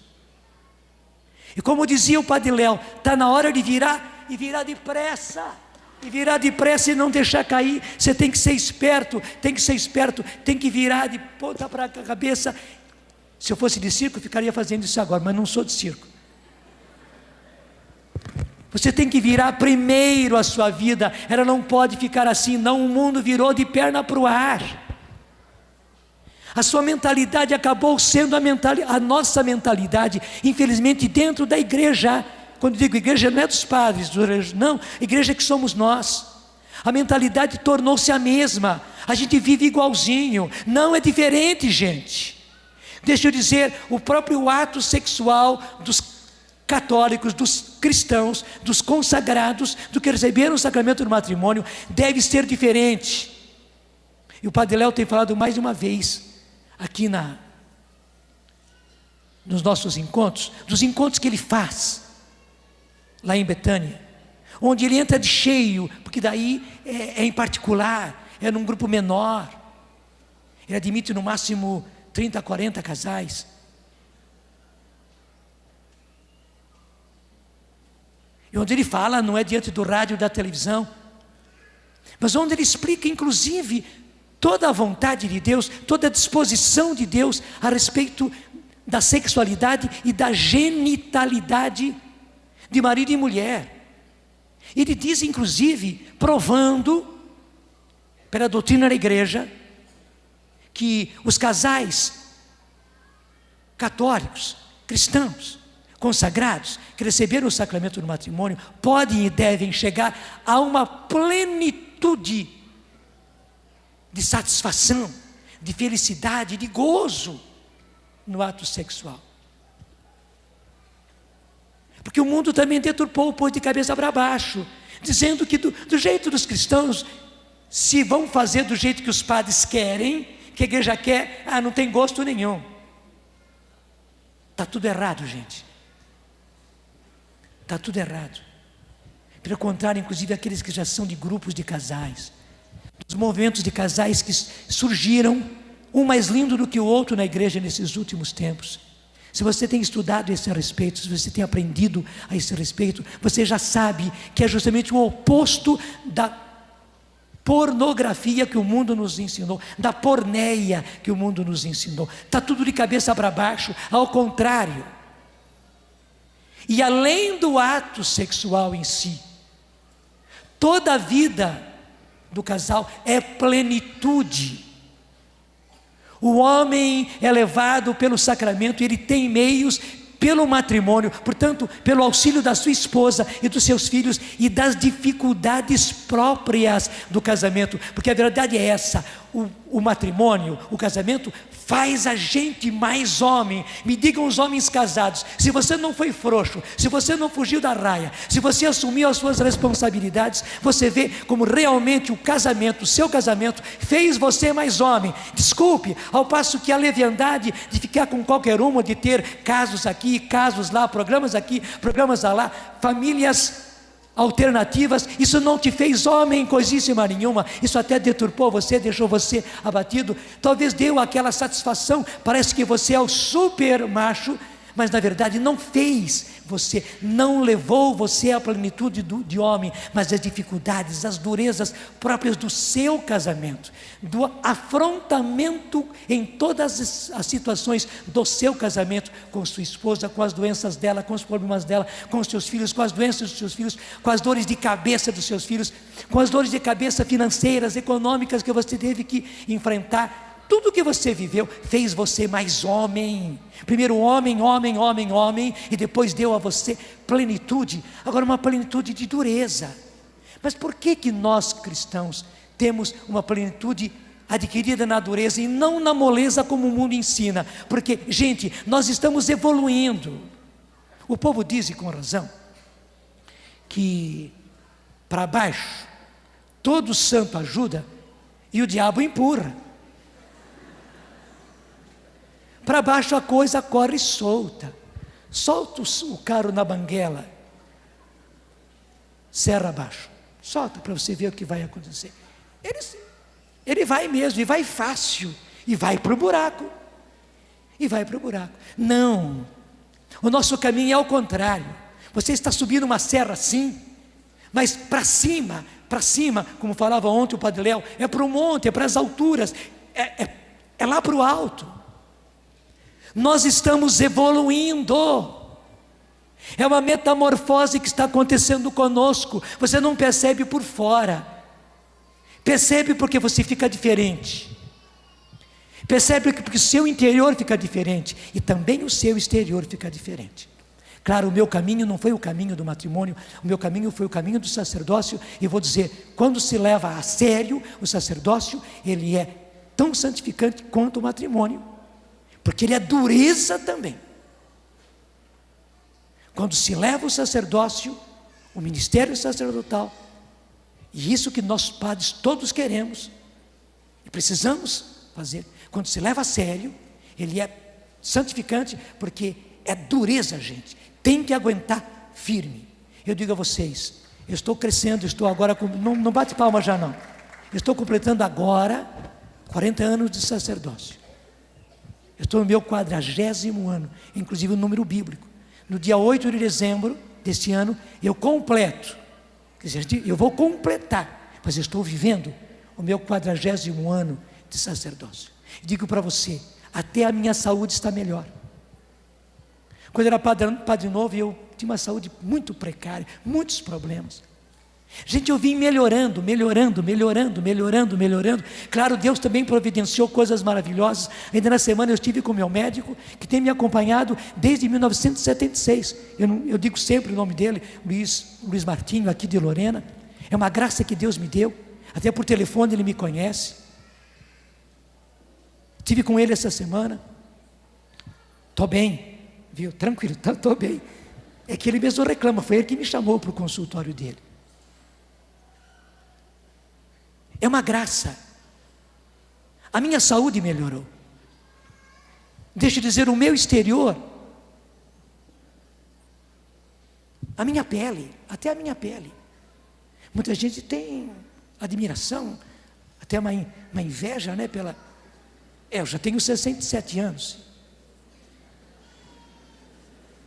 E como dizia o Padre Léo, está na hora de virar, e virar depressa. E virar depressa e não deixar cair. Você tem que ser esperto, tem que virar de ponta para a cabeça. Se eu fosse de circo, eu ficaria fazendo isso agora, mas não sou de circo. Você tem que virar primeiro a sua vida. Ela não pode ficar assim, não. O mundo virou de perna para o ar. A sua mentalidade acabou sendo a nossa mentalidade, infelizmente, dentro da igreja. Quando digo igreja, não é dos padres, não, igreja que somos nós. A mentalidade tornou-se a mesma. A gente vive igualzinho. Não é diferente, gente. Deixa eu dizer, o próprio ato sexual dos católicos, dos cristãos, dos consagrados, do que receberam o sacramento do matrimônio, deve ser diferente. E o Padre Léo tem falado mais de uma vez aqui nos nossos encontros, dos encontros que ele faz lá em Betânia, onde ele entra de cheio, porque daí é em particular, é num grupo menor, ele admite no máximo 30, 40 casais. E onde ele fala, não é diante do rádio, da televisão, mas onde ele explica inclusive toda a vontade de Deus, toda a disposição de Deus a respeito da sexualidade e da genitalidade de marido e mulher. Ele diz inclusive, provando pela doutrina da igreja, que os casais católicos, cristãos, consagrados, que receberam o sacramento do matrimônio, podem e devem chegar a uma plenitude de satisfação, de felicidade, de gozo no ato sexual. Porque o mundo também deturpou, pôs de cabeça para baixo, dizendo que do jeito dos cristãos, se vão fazer do jeito que os padres querem, que a igreja quer, não tem gosto nenhum. Está tudo errado, gente. Está tudo errado. Pelo contrário, inclusive aqueles que já são de grupos de casais, dos movimentos de casais que surgiram, um mais lindo do que o outro na igreja nesses últimos tempos. Se você tem estudado a esse respeito, se você tem aprendido a esse respeito, você já sabe que é justamente o oposto da pornografia que o mundo nos ensinou, da porneia que o mundo nos ensinou. Está tudo de cabeça para baixo, ao contrário. E além do ato sexual em si, toda a vida do casal é plenitude. O homem é levado pelo sacramento, ele tem meios pelo matrimônio, portanto, pelo auxílio da sua esposa e dos seus filhos e das dificuldades próprias do casamento, porque a verdade é essa: o matrimônio, o casamento faz a gente mais homem. Me digam os homens casados, se você não foi frouxo, se você não fugiu da raia, se você assumiu as suas responsabilidades, você vê como realmente o casamento, o seu casamento fez você mais homem. Desculpe, ao passo que a leviandade de ficar com qualquer uma, de ter casos aqui, casos lá, programas aqui, programas lá, famílias alternativas, isso não te fez homem coisíssima nenhuma. Isso até deturpou você, deixou você abatido. Talvez deu aquela satisfação, parece que você é o super macho, mas na verdade não fez você, não levou você à plenitude de homem, mas as dificuldades, as durezas próprias do seu casamento, do afrontamento em todas as situações do seu casamento, com sua esposa, com as doenças dela, com os problemas dela, com os seus filhos, com as doenças dos seus filhos, com as dores de cabeça dos seus filhos, com as dores de cabeça financeiras, econômicas que você teve que enfrentar. Tudo que você viveu fez você mais homem. Primeiro homem, e depois deu a você plenitude. Agora uma plenitude de dureza. Mas por que nós cristãos temos uma plenitude adquirida na dureza e não na moleza como o mundo ensina? Porque, gente, nós estamos evoluindo. O povo diz, e com razão, que para baixo todo santo ajuda e o diabo empurra. Para baixo a coisa corre solta. Solta o carro na banguela, serra abaixo. Solta para você ver o que vai acontecer. Ele vai mesmo, e vai fácil, e vai para o buraco. Não, o nosso caminho é ao contrário. Você está subindo uma serra sim, mas para cima, como falava ontem o Padre Léo, é para o monte, é para as alturas, é lá para o alto. Nós estamos evoluindo. É uma metamorfose que está acontecendo conosco. Você não percebe por fora, percebe porque você fica diferente, percebe porque o seu interior fica diferente e também o seu exterior fica diferente. Claro, o meu caminho não foi o caminho do matrimônio, o meu caminho foi o caminho do sacerdócio. E vou dizer, quando se leva a sério o sacerdócio, ele é tão santificante quanto o matrimônio, porque ele é dureza também. Quando se leva o sacerdócio, o ministério sacerdotal, e isso que nós padres todos queremos e precisamos fazer, quando se leva a sério, ele é santificante, porque é dureza, gente, tem que aguentar firme. Eu digo a vocês, eu estou crescendo, estou agora não bate palma já não, eu estou completando agora 40 anos de sacerdócio. Eu estou no meu 40º ano, inclusive o número bíblico. No dia 8 de dezembro deste ano, eu completo. Quer dizer, eu vou completar, mas eu estou vivendo o meu 40º ano de sacerdócio. Digo para você, até a minha saúde está melhor. Quando eu era padre novo, eu tinha uma saúde muito precária, muitos problemas. Gente, eu vim melhorando. Claro, Deus também providenciou coisas maravilhosas. Ainda na semana eu estive com o meu médico, que tem me acompanhado desde 1976. Eu digo sempre o nome dele, Luiz Martinho, aqui de Lorena. É uma graça que Deus me deu. Até por telefone ele me conhece. Estive com ele essa semana. Estou bem, viu? Tranquilo, estou bem. é que ele mesmo reclama, foi ele que me chamou para o consultório dele. É uma graça. A minha saúde melhorou. Deixa eu dizer, o meu exterior, a minha pele, até a minha pele. Muita gente tem admiração, até uma inveja, né, pela... eu já tenho 67 anos.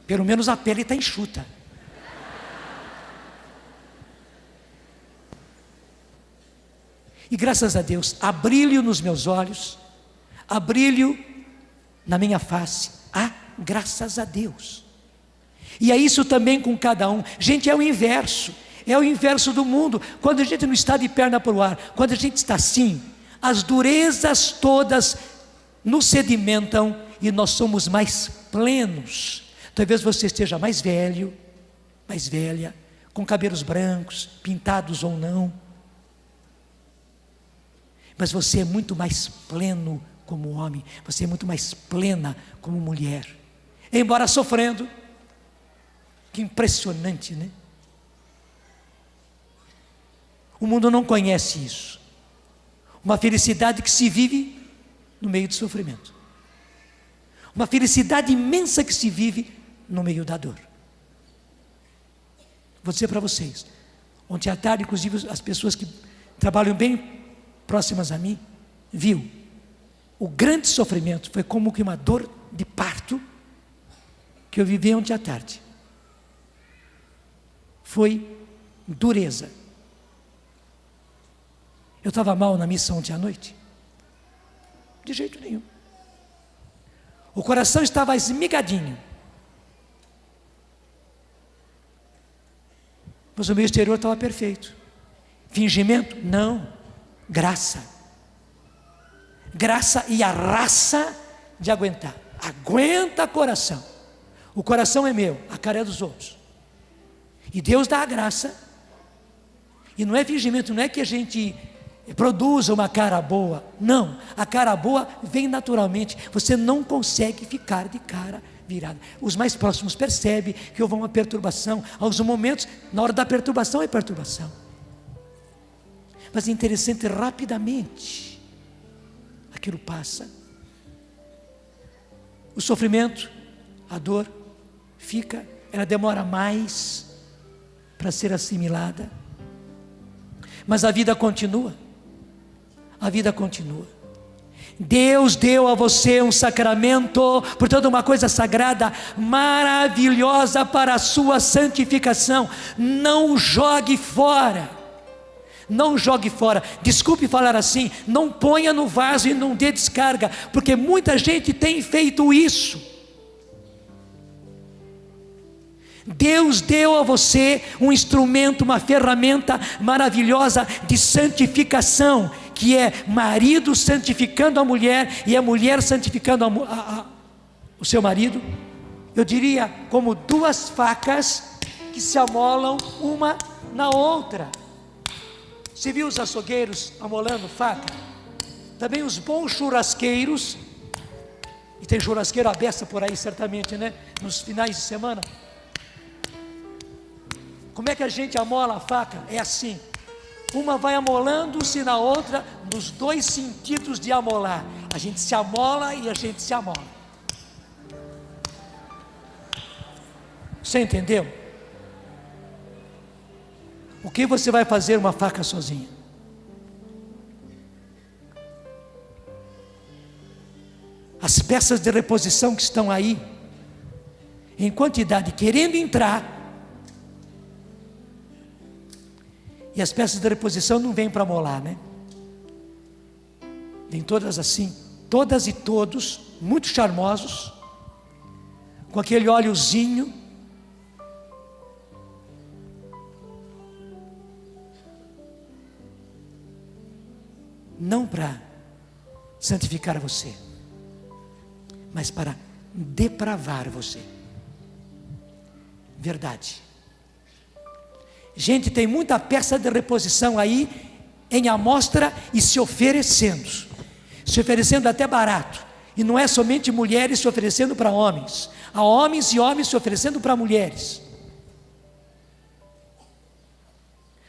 Pelo menos a pele está enxuta. E graças a Deus, há brilho nos meus olhos, há brilho na minha face, graças a Deus. E é isso também com cada um. Gente, é o inverso do mundo. Quando a gente não está de perna para o ar, quando a gente está assim, as durezas todas nos sedimentam e nós somos mais plenos. Talvez você esteja mais velho, mais velha, com cabelos brancos, pintados ou não, mas você é muito mais pleno como homem, você é muito mais plena como mulher, embora sofrendo. Que impressionante, né? O mundo não conhece isso. Uma felicidade que se vive no meio do sofrimento, uma felicidade imensa que se vive no meio da dor. Vou dizer para vocês, ontem à tarde, inclusive as pessoas que trabalham bem próximas a mim, viu, o grande sofrimento foi como que uma dor de parto que eu vivi ontem à tarde. Foi dureza. Eu estava mal na missa ontem à noite? De jeito nenhum. O coração estava esmigadinho, mas o meu exterior estava perfeito. Fingimento? Não. Graça. Graça e a raça de aguentar. Aguenta coração. O coração é meu, a cara é dos outros. E Deus dá a graça. E não é fingimento, não é que a gente produza uma cara boa. Não, a cara boa vem naturalmente. Você não consegue ficar de cara virada. Os mais próximos percebem que houve uma perturbação. Aos momentos, na hora da perturbação é perturbação. Mas é interessante, rapidamente aquilo passa. O sofrimento, a dor fica, ela demora mais para ser assimilada, mas a vida continua. A vida continua. Deus deu a você um sacramento, portanto uma coisa sagrada, maravilhosa para a sua santificação. Não jogue fora. Não jogue fora. Desculpe falar assim, não ponha no vaso e não dê descarga, porque muita gente tem feito isso. Deus deu a você um instrumento, uma ferramenta maravilhosa de santificação, que é marido santificando a mulher e a mulher santificando o seu marido. Eu diria como duas facas que se amolam uma na outra. Você viu os açougueiros amolando faca? Também os bons churrasqueiros, e tem churrasqueiro à beça por aí certamente, né? Nos finais de semana. Como é que a gente amola a faca? É assim, uma vai amolando-se na outra, nos dois sentidos de amolar. A gente se amola e a gente se amola. Você entendeu? O que você vai fazer uma faca sozinha? As peças de reposição que estão aí, em quantidade, querendo entrar, e as peças de reposição não vêm para molar, né? Vêm todas assim, todas e todos, muito charmosos, com aquele óleozinho, não para santificar você, mas para depravar você. Verdade. Gente, tem muita peça de reposição aí em amostra e se oferecendo até barato. E não é somente mulheres se oferecendo para homens, há homens e homens se oferecendo para mulheres.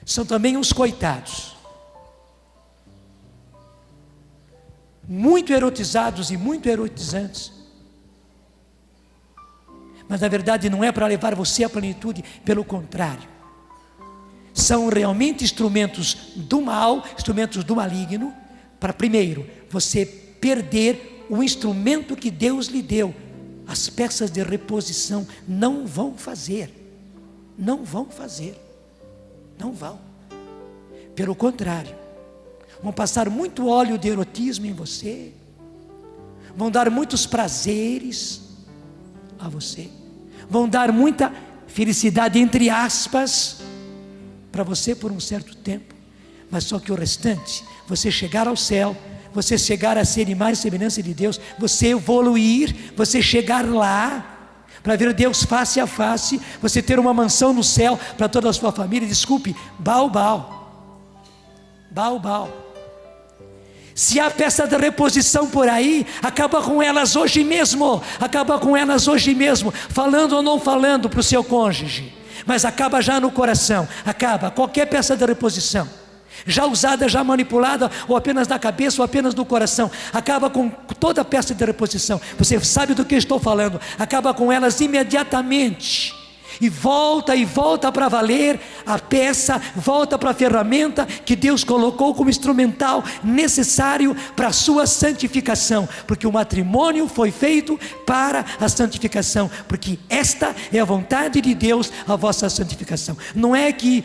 são também uns coitados, muito erotizados e muito erotizantes. Mas na verdade não é para levar você à plenitude, pelo contrário, são realmente instrumentos do mal, instrumentos do maligno, para primeiro, você perder o instrumento que Deus lhe deu. As peças de reposição não vão fazer, não vão. Pelo contrário, vão passar muito óleo de erotismo em você, vão dar muitos prazeres a você, vão dar muita felicidade, entre aspas, para você por um certo tempo, mas só que o restante, você chegar ao céu, você chegar a ser imagem e semelhança de Deus, você evoluir, você chegar lá, para ver Deus face a face, você ter uma mansão no céu para toda a sua família. Desculpe, Baal. Se há peça de reposição por aí, acaba com elas hoje mesmo, falando ou não falando para o seu cônjuge, mas acaba já no coração, acaba qualquer peça de reposição, já usada, já manipulada, ou apenas na cabeça, ou apenas no coração, acaba com toda a peça de reposição. Você sabe do que estou falando, acaba com elas imediatamente, e volta para valer a peça, volta para a ferramenta que Deus colocou como instrumental necessário para a sua santificação, porque o matrimônio foi feito para a santificação, porque esta é a vontade de Deus, a vossa santificação. Não é que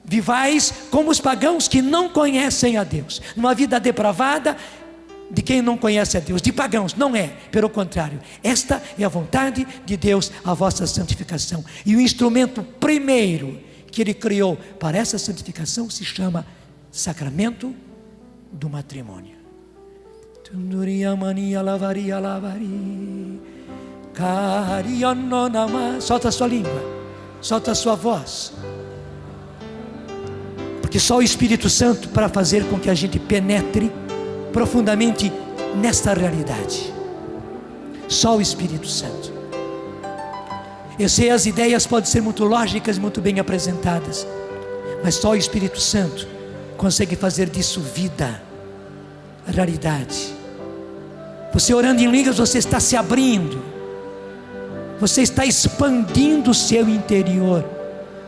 vivais como os pagãos que não conhecem a Deus, numa vida depravada de quem não conhece a Deus, de pagãos, não é, pelo contrário, esta é a vontade de Deus, a vossa santificação, e o instrumento primeiro que Ele criou para essa santificação se chama sacramento do matrimônio. Solta a sua língua, solta a sua voz, porque só o Espírito Santo para fazer com que a gente penetre profundamente nesta realidade, só o Espírito Santo. Eu sei, as ideias podem ser muito lógicas, muito bem apresentadas, mas só o Espírito Santo consegue fazer disso vida, realidade. Você orando em línguas, você está se abrindo, você está expandindo o seu interior,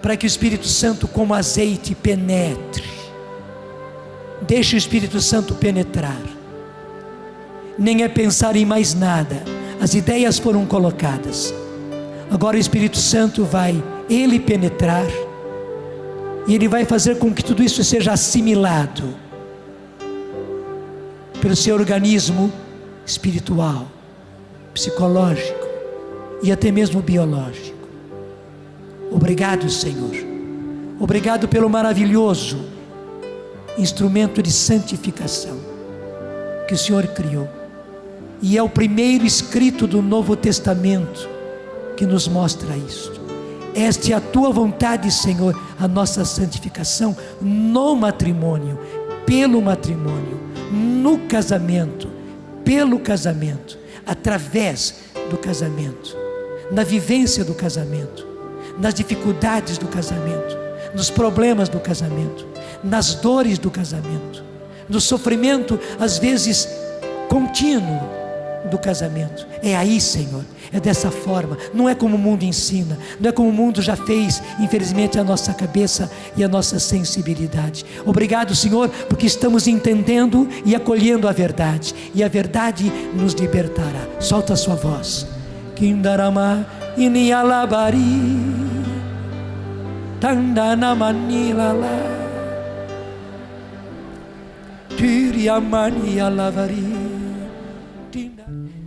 para que o Espírito Santo, como azeite, penetre. Deixe o Espírito Santo penetrar. Nem é pensar em mais nada, as ideias foram colocadas, agora o Espírito Santo vai, Ele penetrar, e Ele vai fazer com que tudo isso seja assimilado pelo seu organismo espiritual, psicológico e até mesmo biológico. Obrigado, Senhor, obrigado pelo maravilhoso instrumento de santificação que o Senhor criou, e é o primeiro escrito do Novo Testamento que nos mostra isto. Esta é a tua vontade, Senhor, a nossa santificação no matrimônio, pelo matrimônio, no casamento, pelo casamento, através do casamento, na vivência do casamento, nas dificuldades do casamento, nos problemas do casamento, nas dores do casamento, no sofrimento às vezes contínuo do casamento. É aí, Senhor, é dessa forma, não é como o mundo ensina, não é como o mundo já fez, infelizmente, a nossa cabeça e a nossa sensibilidade. Obrigado, Senhor, porque estamos entendendo e acolhendo a verdade, e a verdade nos libertará. Solta a sua voz. Kindarama inialabari tandana manilala tiriamania lavari.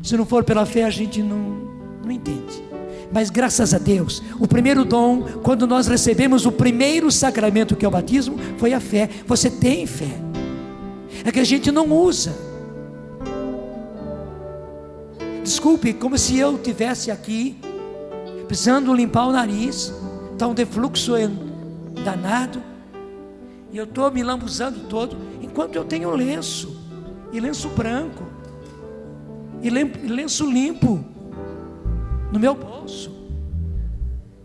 Se não for pela fé, a gente não entende. Mas graças a Deus, o primeiro dom, quando nós recebemos o primeiro sacramento, que é o batismo, foi a fé. Você tem fé, é que a gente não usa. Desculpe, como se eu estivesse aqui precisando limpar o nariz, está um defluxo danado, e eu estou me lambuzando todo, enquanto eu tenho lenço, e lenço branco, e lenço limpo no meu bolso.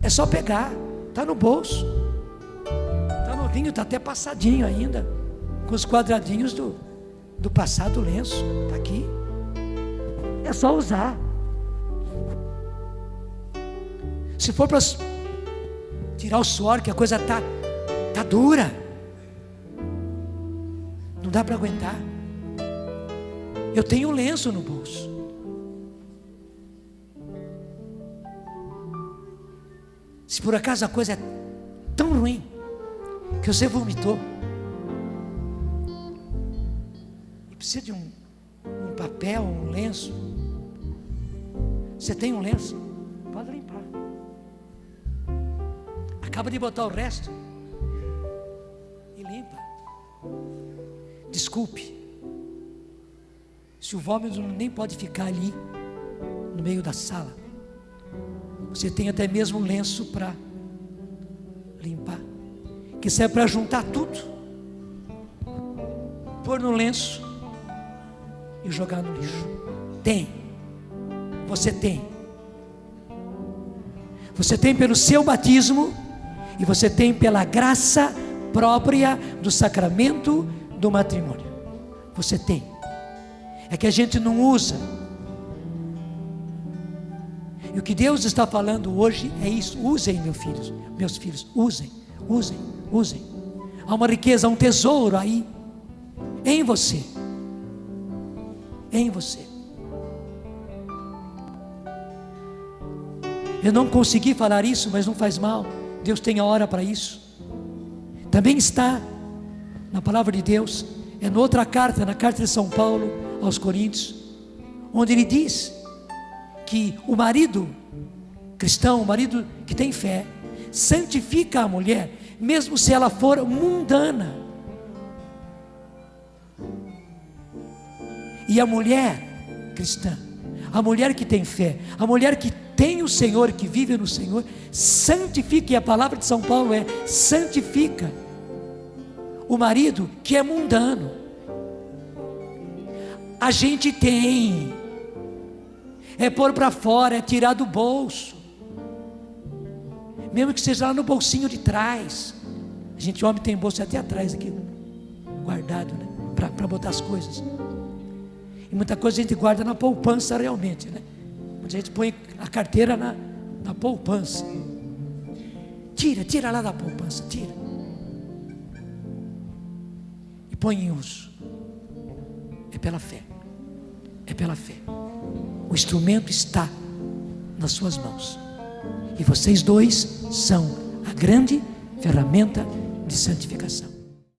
É só pegar, está no bolso, vinho está até passadinho ainda, com os quadradinhos do passado lenço. Está aqui. É só usar. Se for para tirar o suor, que a coisa tá dura, não dá para aguentar. Eu tenho um lenço no bolso. Se por acaso a coisa é tão ruim que você vomitou e precisa de um papel, um lenço, você tem um lenço, pode limpar. Acaba de botar o resto e limpa. Desculpe, se o vômito nem pode ficar ali no meio da sala, você tem até mesmo um lenço para limpar, que serve para juntar tudo, pôr no lenço e jogar no lixo. Tem. Você tem. Você tem pelo seu batismo, e você tem pela graça própria do sacramento do matrimônio. Você tem. É que a gente não usa. E o que Deus está falando hoje é isso. Usem, meus filhos, usem. Há uma riqueza, um tesouro aí em você. Em você. Eu não consegui falar isso, mas não faz mal. Deus tem a hora para isso. Também está na palavra de Deus, é noutra carta, na carta de São Paulo aos Coríntios, onde ele diz que o marido cristão, o marido que tem fé, santifica a mulher, mesmo se ela for mundana. E a mulher cristã, a mulher que tem fé, a mulher que tem o Senhor, que vive no Senhor, santifica, e a palavra de São Paulo é: santifica o marido que é mundano. A gente tem, é pôr para fora, é tirar do bolso, mesmo que seja lá no bolsinho de trás. A gente, homem, tem bolso até atrás aqui, guardado, né? Para botar as coisas. E muita coisa a gente guarda na poupança realmente, né? Muita gente põe a carteira na poupança. Tira lá da poupança, tira. E põe em uso. É pela fé. É pela fé. O instrumento está nas suas mãos. E vocês dois são a grande ferramenta de santificação.